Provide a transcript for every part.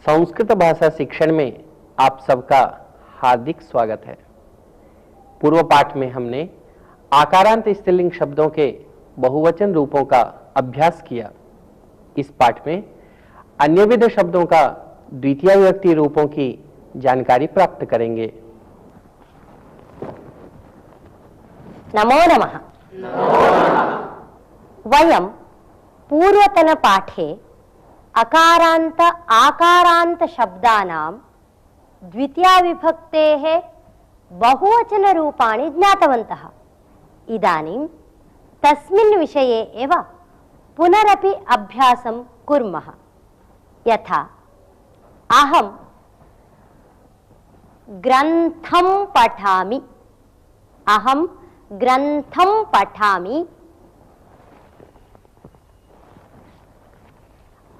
संस्कृत भाषा शिक्षण में आप सबका हार्दिक स्वागत है। पूर्व पाठ में हमने आकारांत स्त्रीलिंग शब्दों के बहुवचन रूपों का अभ्यास किया। इस पाठ में अन्यविध शब्दों का द्वितीय विभक्ति रूपों की जानकारी प्राप्त करेंगे। नमो नमः। वयं पूर्वतन पाठे अकारांत आकारांत शब्दानां द्वितीया विभक्तेः बहुवचन रूपाणि ज्ञातवन्तः। इदानीं तस्मिन् विषये एव पुनरपि अभ्यासं कुर्मः। यथा अहं ग्रन्थं पठामि, अहं ग्रन्थं पठामि,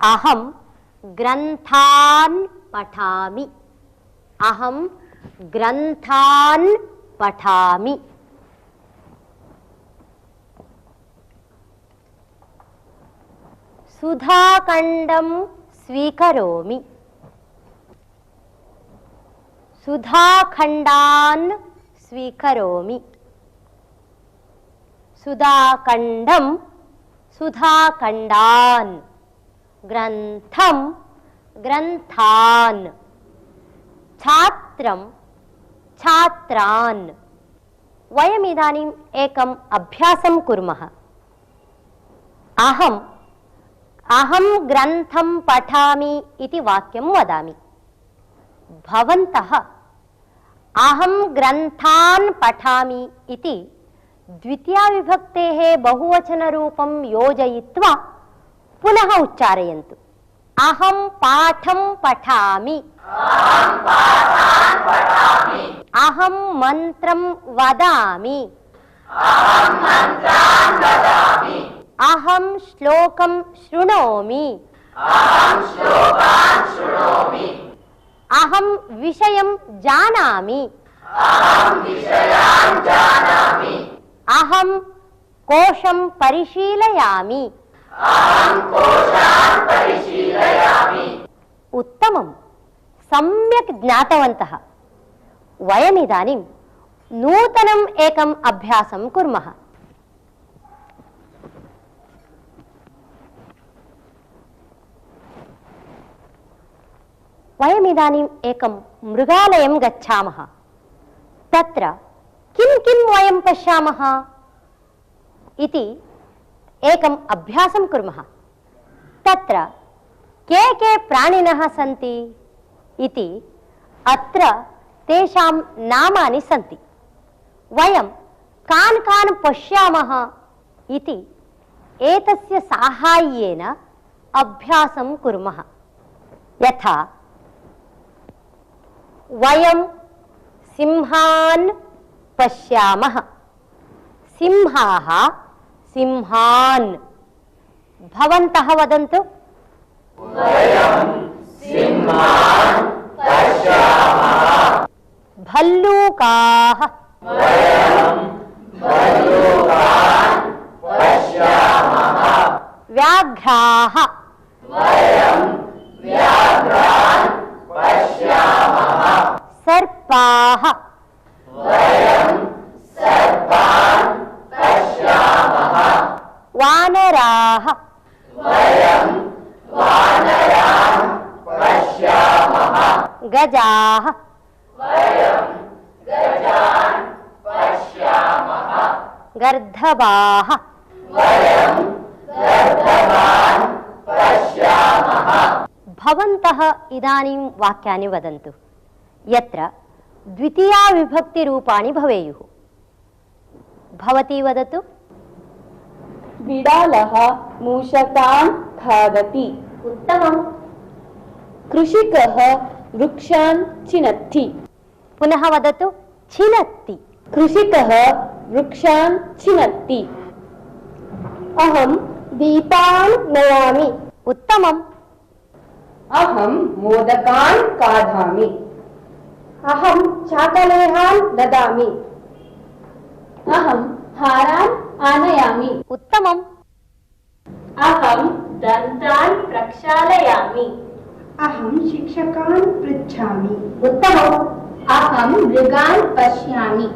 अहं ग्रन्थान् पठामि, अहं ग्रन्थान् पठामि। सुधाखण्डं स्वीकरोमि, सुधाखण्डान् स्वीकरोमि, सुधाखण्डं सुधाखण्डान्, ग्रन्थं ग्रन्थान्, छात्रं छात्रान्। वयम् इदानीम् एकम् अभ्यासं कुर्मः। अहं ग्रन्थं पठामि इति वाक्यं वदामि। भवन्तः अहं ग्रन्थान् पठामि इति द्वितीया विभक्तेः बहुवचनरूपं योजयित्वा पुनः उच्चारयन्तु। अहं पाठं पठामि, अहं मन्त्रं वदामि, अहं श्लोकं शृणोमि, अहं विषयं जानामि, अहं कोशं परिशीलयामि। उत्तमं, सम्यक् ज्ञातवन्तः। वयमिदानीं नूतनम् एकम् अभ्यासं कुर्मः। वयमिदानीम् एकं मृगालयं गच्छामः। तत्र किं किं वयं पश्यामः इति एकम् अभ्यासं कुर्मः। तत्र के के प्राणिनः सन्ति इति अत्र तेषां नामानि सन्ति। वयं कान् कान् पश्यामः इति एतस्य साहाय्येन अभ्यासं कुर्मः। यथा वयं सिंहान् पश्यामः, सिंहाः सिंहान्। भवन्तः वदन्तु। वयं सिंहान् पश्यामः। भल्लूकाः, वयं भल्लूकान् पश्यामः। व्याघ्राः, वयं व्याघ्रान् पश्यामः। सर्पाः, वयं सर्पान् पश्यामः। वानराः, वयं वानरान् पश्यामः। गजाः, वयं गजान् पश्यामः। गर्दभाः, वयं गर्दभान् पश्यामः। भवन्तः इदानीं वाक्यानि वदन्तु यत्र द्वितीया विभक्तिरूपाणि भवेयुः। भवती वदतु। बिडालः मूषकान् खादति। उत्तमम्। कृषिकः वृक्षान् छिनत्ति। पुनः वदतु। छिनत्ति। कृषिकः वृक्षान् छिनत्ति। अहं दीपान् नयामि। उत्तमम्। अहं मोदकान् खादामि। अहं चाकलेहान् ददामि। अहं हारान् आनयामि। उत्तमम्। अहं दन्तान् प्रक्षालयामि। अहं शिक्षकान् पृच्छामि। उत्तमम्। अहं मृगान् पश्यामि।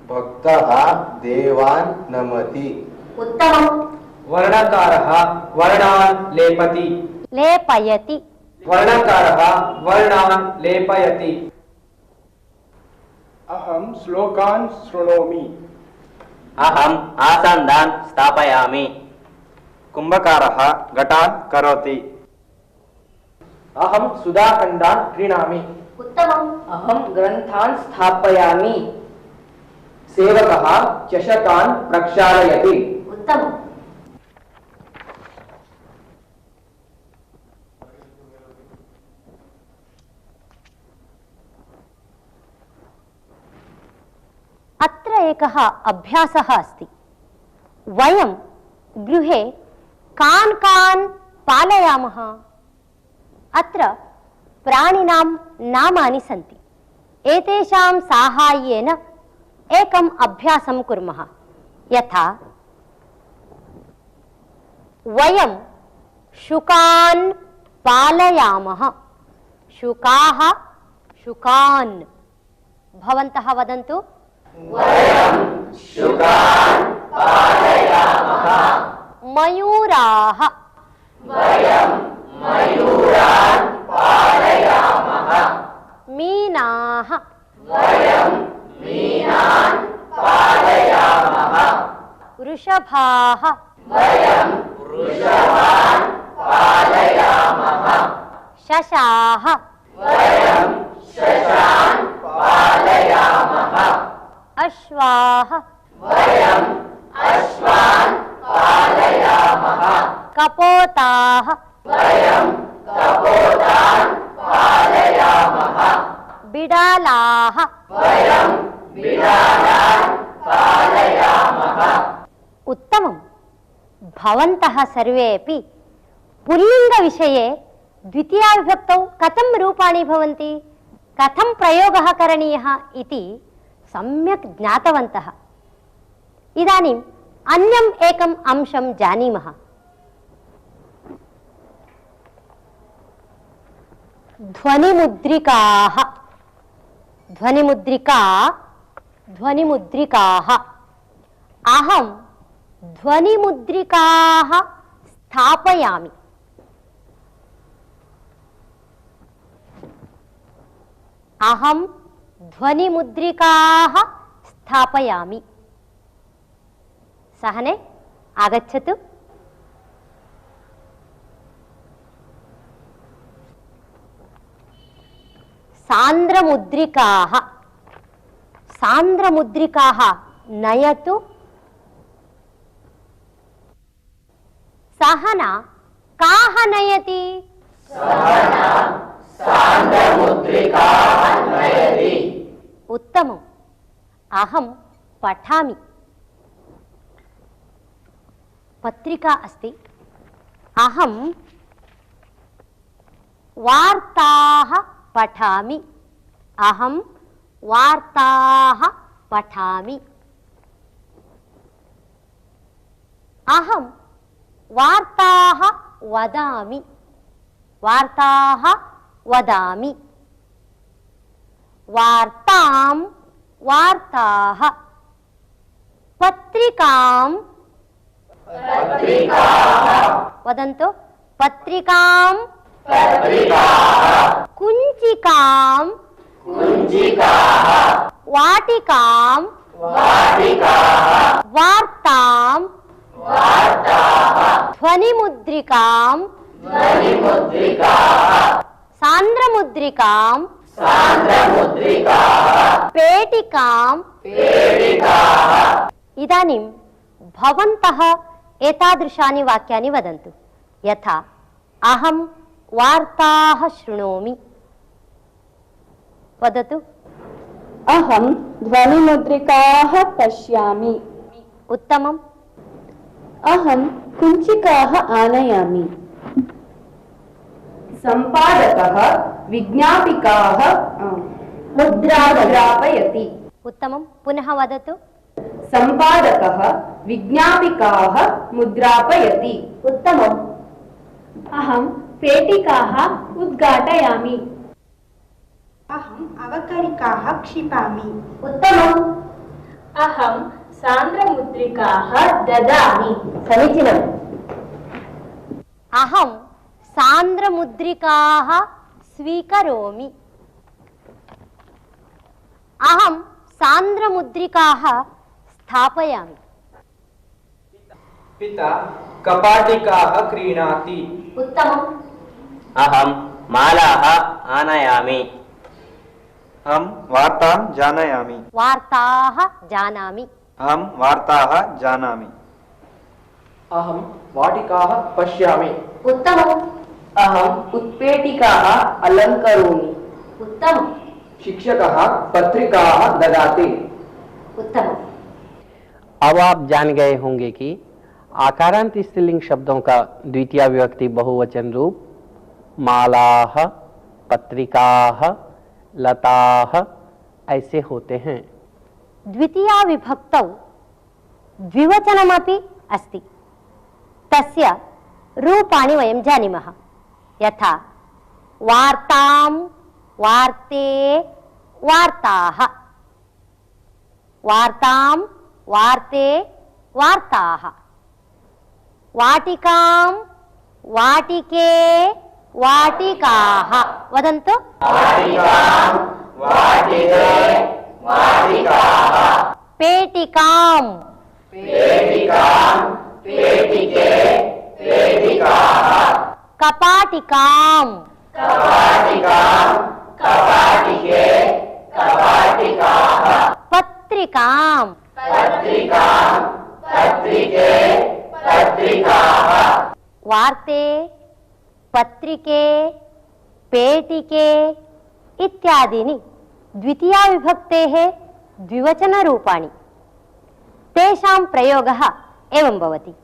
भक्तः देवान् नमति। उत्तमम्। वर्णकारः वर्णान् लेपति। लेपयति। वर्णकारः वर्णान् लेपयति। अहं श्लोकान् शृणोमि। अहम् आसन्दान् स्थापयामि। कुम्भकारः घटान् करोति। अहं सुधाखण्डान् क्रीणामि। उत्तमम्। अहं ग्रन्थान् स्थापयामि। सेवकः चषकान् प्रक्षालयति। उत्तमम्। अत्र एकः अभ्यासः अस्ति। वयं गृहे कान् कान् पालयामः? अत्र प्राणिनां नामानि सन्ति। एतेषां साहाय्येन एकम् अभ्यासं कुर्मः। यथा वयं शुकान् पालयामः। शुकाः शुकान्। भवन्तः वदन्तु। वयं शुकान् पालयामः। मयूराः। वयं मयूरान् पालयामः। मीनाः। वयं मीनान् पालयामः। वृषभाः। वयं वृषभान् पालयामः। शशाः। वयं शशान् पालयामः। अश्वाः। वयं अश्वान् पालयामः। कपोताः। वयं कपोतान् पालयामः। बिडालाः। वयं बिडालान् पालयामः। उत्तमम्। भवन्तः सर्वेपि पुल्लिङ्गविषये द्वितीयाविभक्तौ कथं रूपाणि भवन्ति, कथं प्रयोगः करणीयः इति सम्यक् ज्ञातवन्तः। इदानीम् अन्यम् एकम् अंशं जानीमः। ध्वनिमुद्रिकाः। ध्वनिमुद्रिकाः। अहं ध्वनिमुद्रिकाः स्थापयामि। अहं ध्वनिमुद्रिकाः स्थापयामि। सहने आगच्छतु। सान्द्रमुद्रिकाः। सान्द्रमुद्रिकाः नयतु। सहना काः नयति? सहना सान्द्रमुद्रिकाः नयति। उत्तमम्। अहं पठामि। पत्रिका अस्ति। अहं वार्ताः पठामि। अहं वार्ताः पठामि। अहं वार्ताः वदामि। वार्ताः वदामि। वार्तां वार्ताः। पत्रिकां वदन्तु। पत्रिकां कुञ्चिकां वाटिकां वार्तां ध्वनिमुद्रिकां सान्द्रमुद्रिकां पेटिकां। इदानीं भवन्तः एतादृशानि वाक्यानि वदन्तु। यथा अहं वार्ताः शृणोमि। वदतु। अहं ध्वनिमुद्रिकाः पश्यामि। उत्तमम्। अहं कुञ्चिकाः आनयामि। सम्पादकः विज्ञापिकाः मुद्रापयति। उत्तमं। पुनः वदतु। सम्पादकः विज्ञापिकाः मुद्रापयति। उत्तमम्। अहं पेटिकाः उद्घाटयामि। अहम् अवकरिकाः क्षिपामि। उत्तमम्। अहं सान्द्रमुद्रिकाः ददामि। समीचीनम्। अहं सान्द्रमुद्रिकाः स्वीकरोमि। अहं सान्द्रमुद्रिकाः स्थापयामि। पिता कपाटिकाः क्रीणाति। उत्तमम्। अहं मालाः आनयामि। अहं वार्तां जानामि। वार्ताः जानामि। अहं वार्ताः जानामि। अहं वाटिकाः पश्यामि। उत्तमम्। अहम् उत्पेटिकाः अलङ्करोमि। उत्तमम्। शिक्षकः पत्रिकाः ददाति। उत्तमम्। अब आप जान गए होंगे कि आकारांत स्त्रीलिंग शब्दों का द्वितीय विभक्ति बहुवचन रूप मालाः, पत्रिकाः, लताः ऐसे होते हैं। द्वितीया विभक्तौ द्विवचनमपि अस्ति। तस्य रूपाणि वयं जानीमः। यथा वार्तां, वार्ते, वार्ताः। वार्तां, वार्ते, वार्ताः। वाटिकां, वाटिके, वाटिकाः। वदन्तु। पेटिकां, कपाटिकां, पत्रिकां, वार्ते, पत्रिके, पेटिके इत्यादीनि द्वितीया विभक्तेः द्विवचनरूपाणि। तेषां प्रयोगः एवं भवति।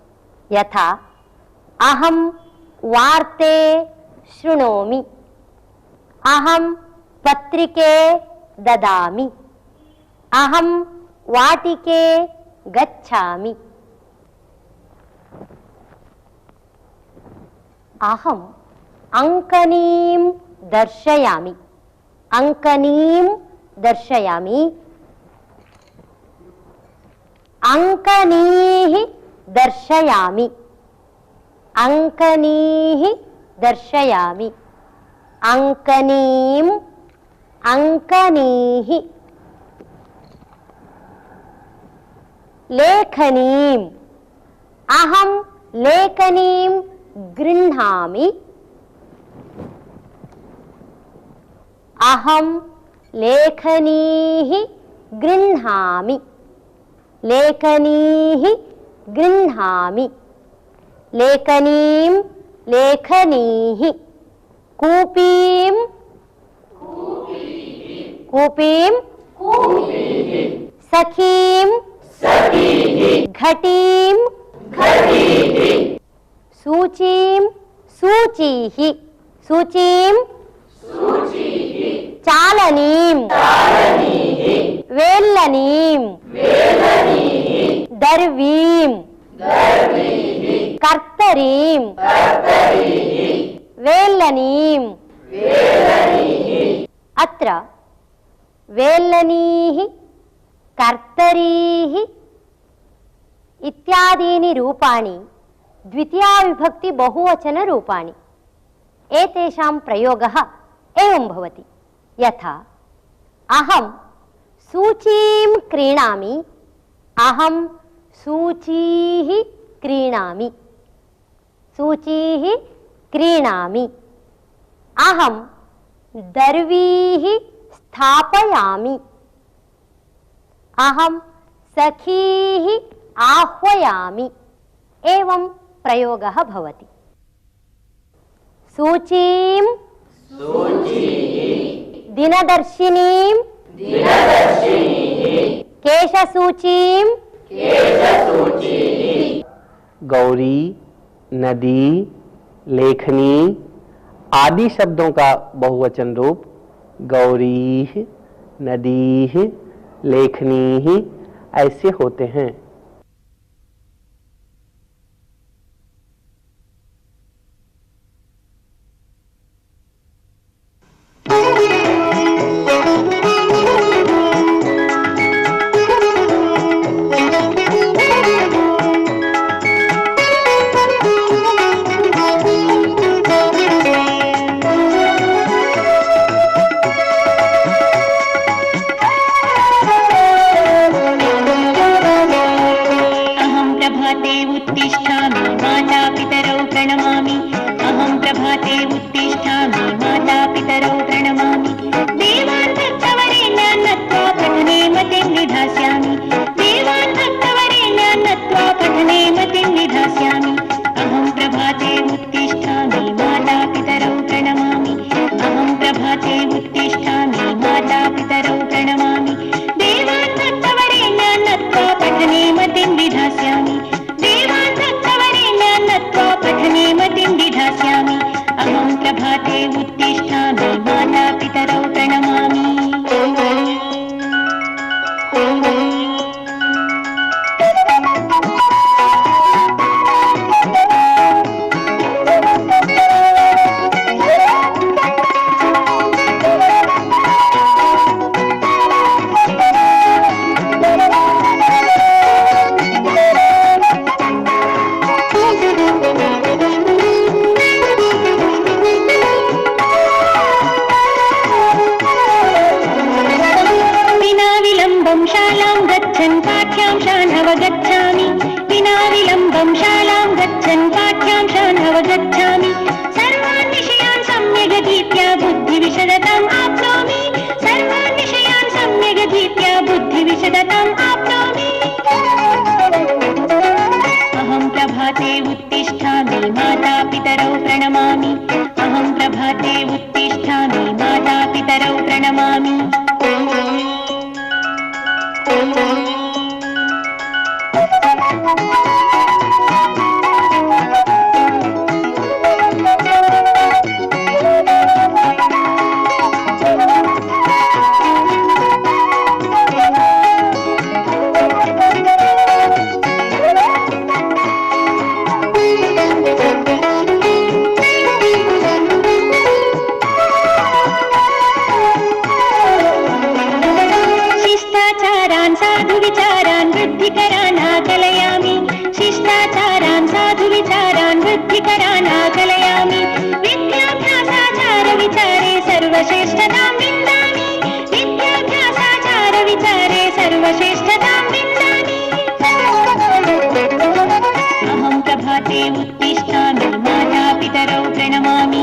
यथा अहं वार्ते शृणोमि, अहं पत्रिके ददामि, अहं वाटिके गच्छामि। अहम् अंकनीं दर्शयामि, अंकनीं दर्शयामि। अंकनीः दर्शयामि, अंकनीः दर्शयामि। अंकनीं, अंकनीः। लेखनीम्, अहं लेखनीं गृह्णामि, अहं लेखनीः गृह्णामि। लेखनीः गृह्णामि। लेखनीं, लेखनीः। कूपीं, कूपीं, सखीं, घटीं, सूचीं, सूचीः, सूचीं, चालनीं, वेल्लनीं, दर्वीं, कर्तरीं, वेल्लनीं। अत्र वेल्लनीः, कर्तरीः इत्यादीनि रूपाणि द्वितीया विभक्ति बहुवचन रूपाणि। एतेषां प्रयोगः एवं भवति। यथा अहं सूचीं क्रीणामि, अहं सूचीः क्रीणामि, सूचीः क्रीणामि। अहं दर्वीः स्थापयामि, अहं सखीः आह्वयामि। एवं प्रयोगः भवति। सूचीं, दिनदर्शिनीं, केशसूचीं, गौरी, नदी, लेखनी आदि शब्दों का बहुवचन रूप गौरीः, नदीः, लेखनीः ऐसे होते हैं। प्रणमामि अहं प्रभाते उत्तिष्ठामि माता पितरौ प्रणमामि देवान् भक्तवरेण्यान् नत्वा पठने मतिं निधास्यामि देवान् भक्तवरेण्यान् नत्वा पठने मतिं निधास्यामि अहं प्रभाते उत्तिष्ठामि माता पितरौ प्रणमामि अहं प्रभाते उत्तिष्ठामि माता पितरौ प्रणमामि देवान् भक्तवरेण्यान् नत्वा पठने मतिं विधास्यामि देवान् भक्तवरेण्यान् नत्वा पठने मतिं विधास्यामि अहं प्रभाते उत्तिष्ठामि माता पितरौ प्रणमामि पाठ्यांशान् अवगच्छामि विना विलम्बं शालां गच्छन् पाठ्यांशान् अवगच्छामि सर्वान् विषयान् सम्यगधीत्य बुद्धिविशदताम् आप्नोमि सर्वान् विषयान् सम्यगधीत्य बुद्धिविशदताम् आप्नोमि अहं प्रभाते उत्तिष्ठामि माता पितरौ प्रणमामि अहं प्रभाते उत्तिष्ठामि माता पितरौ प्रणमामि उत्तिष्ठामि माता पितरौ प्रणमामि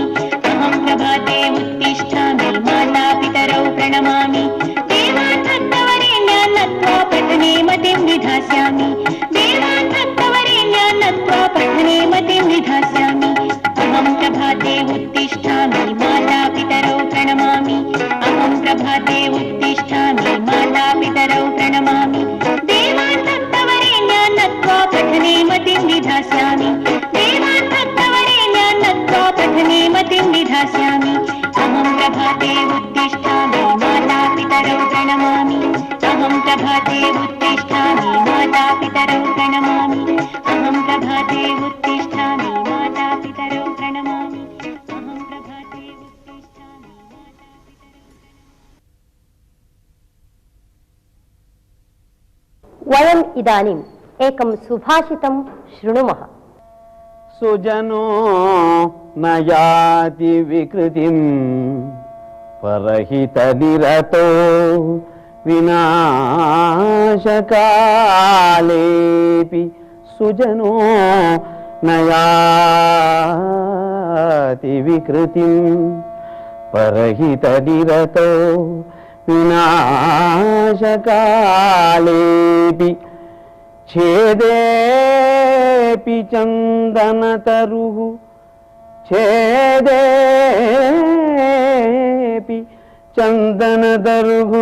अहं प्रभाते उत्तिष्ठामि माता पितरौ प्रणमामि देवान् भक्तवरेण्यान् नत्वा पठने मतिं विधास्यामि देवान् भक्तवरेण्यान् नत्वा पठने मतिं विधास्यामि अहं प्रभाते उत्तिष्ठामि माता पितरौ प्रणमामि अहं प्रभाते उत्तिष्ठामि माता पितरौ प्रणमामि देवान् भक्तवरेण्यान् नत्वा पठने मतिं विधास्यामि देवान् भक्तवरेण्यान् नत्वा पठने मतिं विधास्यामि अहं प्रभाते उत्तिष्ठामि माता पितरौ प्रणमामि अहं प्रभाते उत्तिष्ठामि माता पितरौ प्रणमामि अहं प्रभाते उत्तिष्ठामि माता पितरौ प्रणमामि अहं प्रभाते उत्तिष्ठामि माता पितरौ वयम् इदानीम् एकं सुभाषितं शृणुमः। सुजनो न याति विकृतिं परहितनिरतो विनाशकालेऽपि सुजनो न याति विकृतिं परहितनिरतो विनाशकालेऽपि छेदेऽपि चन्दनतरुः छेदेऽपि चन्दनतरुः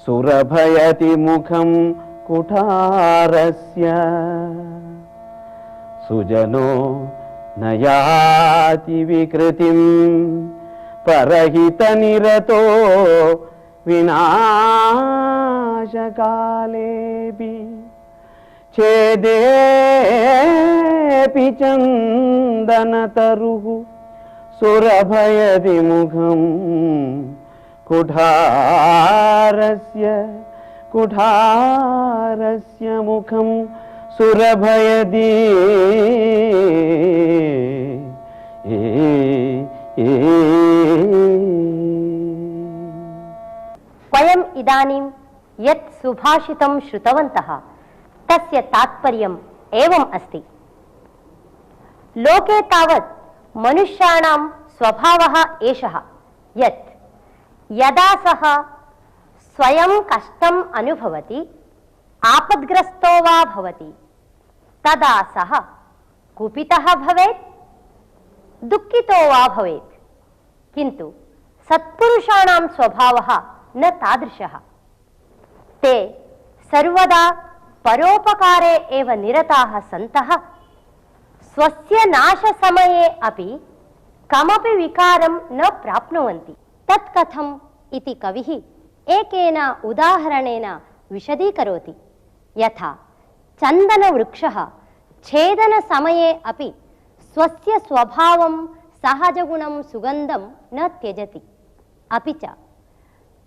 सुरभयति मुखं कुठारस्य सुजनो न याति विकृतिं परहितनिरतो विनाशकालेऽपि छेदेऽपि चन्दनतरुः सुरभयति मुखं कुठारस्य मुखं सुरभयति वयम् इदानीं यत् सुभाषितं श्रुतवन्तः तस्य तात्पर्यम् एवम् अस्ति। लोके तावत् मनुष्याणां स्वभावः एषः यत् यदा सः स्वयं कष्टम् अनुभवति आपद्ग्रस्तो वा भवति तदा सः कुपितः भवेत् दुःखितो वा भवेत् किन्तु सत्पुरुषाणां स्वभावः न तादृशः ते सर्वदा परोपकारे एव निरताः सन्तः स्वस्य नाशसमये अपि कमपि विकारं न प्राप्नुवन्ति। तत् कथम् इति कविः एकेन उदाहरणेन विशदीकरोति। यथा चन्दनवृक्षः छेदनसमये अपि स्वस्य स्वभावं सहजगुणं सुगन्धं न त्यजति, अपि च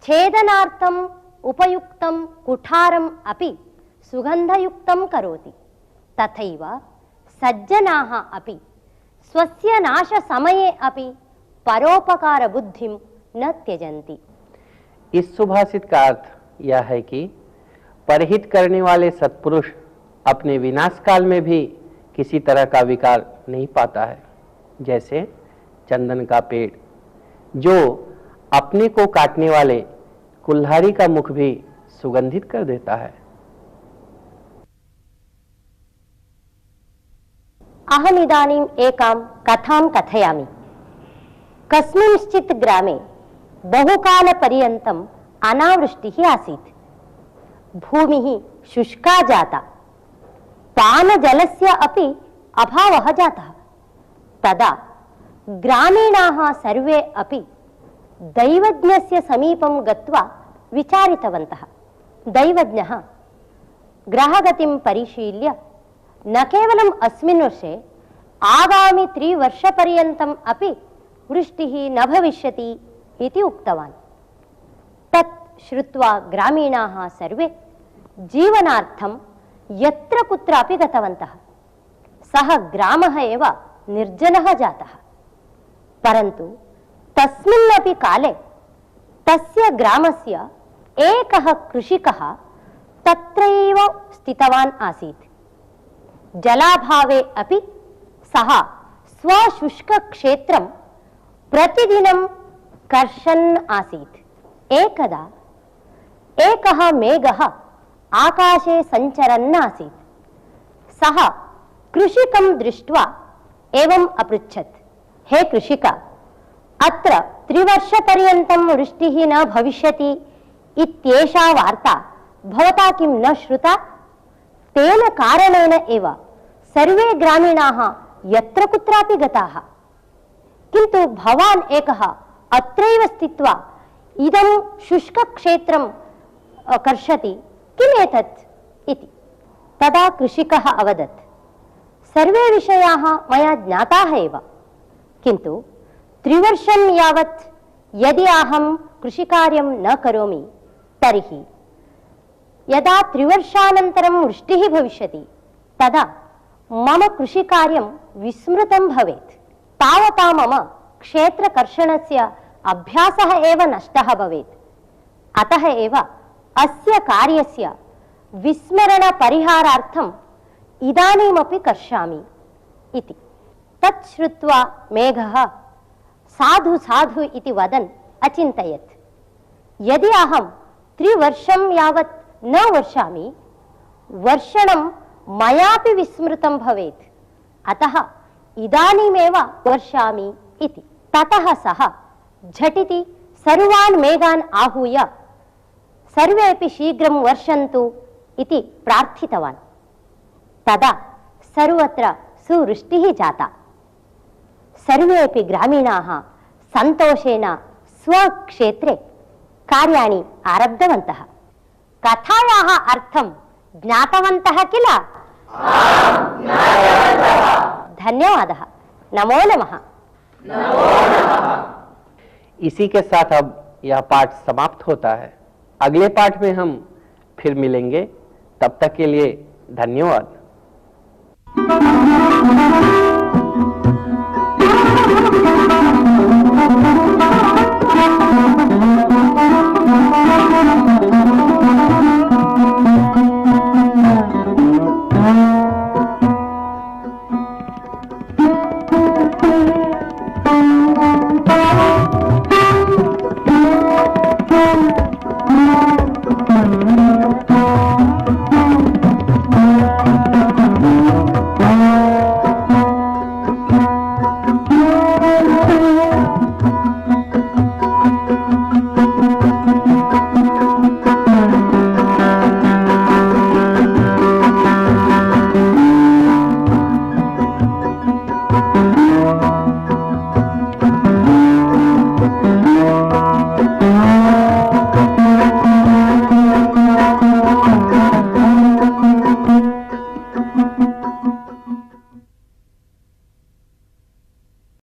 छेदनार्थम् उपयुक्तं कुठारम् अपि सुगन्धयुक्तं करोति। तथैव सज्जनाः अपि स्वस्य नाशसमये अपि परोपकारबुद्धिं न त्यजन्ति। इस सुभाषित का अर्थ यह है कि परहित करने वाले सत्पुरुष अपने विनाश काल में भी किसी तरह का विकार नहीं पाता है, जैसे चंदन का पेड़ जो अपने को काटने वाले कुल्हाड़ी का मुख भी सुगंधित कर देता है। अहमिदानीम् एकां कथां कथयामि। कस्मिंश्चित् ग्रामे बहुकालपर्यन्तम् अनावृष्टिः आसीत्। भूमिः शुष्का जाता, पानजलस्य अपि अभावः जातः। तदा ग्रामीणाः सर्वे अपि दैवज्ञस्य समीपं गत्वा विचारितवन्तः। दैवज्ञः ग्रहगतिं परिशील्य न केवलम् अस्मिन् वर्षे आगामि 3 वर्षपर्यन्तम् अपि वृष्टिः न भविष्यति इति उक्तवान्। तत् श्रुत्वा ग्रामीणाः सर्वे जीवनार्थं यत्र कुत्रापि गतवन्तः। सः ग्रामः एव निर्जनः जातः। परन्तु तस्मिन्नपि काले तस्य ग्रामस्य एकः कृषिकः तत्रैव स्थितवान् आसीत्। जलाभावे अपि सः स्वशुष्कक्षेत्रं प्रतिदिनं कर्षन् आसीत्। एकदा एकः मेघः आकाशे सञ्चरन् आसीत्। सः कृषिकं दृष्ट्वा एवम् अपृच्छत्, हे कृषिक, अत्र 3 वर्षपर्यन्तं वृष्टिः न भविष्यति इत्येषा वार्ता भवता किं न श्रुता? तेन कारणेन एव सर्वे ग्रामीणाः यत्र कुत्रापि गताः, किन्तु भवान् एकः अत्रैव स्थित्वा इदं शुष्कक्षेत्रं कर्षति, किम् एतत् इति। तदा कृषिकः अवदत्, सर्वे विषयाः मया ज्ञाताः एव, किन्तु 3 वर्षं यावत् यदि अहं कृषिकार्यं न करोमि तर्हि यदा 3 वर्षानन्तरं वृष्टिः भविष्यति तदा मम कृषिकार्यं विस्मृतं भवेत्। तावता मम क्षेत्रकर्षणस्य अभ्यासः एव नष्टः भवेत्। अतः एव अस्य कार्यस्य विस्मरणपरिहारार्थम् इदानीमपि कर्षामि इति। तत् श्रुत्वा मेघः साधु साधु इति वदन् अचिन्तयत्, यदि अहं 3 वर्षं यावत् न वर्षामि, वर्षणं मयापि विस्मृतं भवेत्। अतः इदानीमेव वर्षामि इति। ततः सः झटिति सर्वान् मेघान् आहूय सर्वेपि शीघ्रं वर्षन्तु इति प्रार्थितवान्। तदा सर्वत्र सुवृष्टिः जाता। सर्वेपि ग्रामीणाः सन्तोषेण स्वक्षेत्रे कार्याणि आरब्धवन्तः। कथायाः अर्थं ज्ञातवन्तः किल? धन्यवादः। नमो नमः। इसी के साथ अब यह पाठ समाप्त होता है। अगले पाठ में हम फिर मिलेंगे। तब तक के लिए धन्यवाद।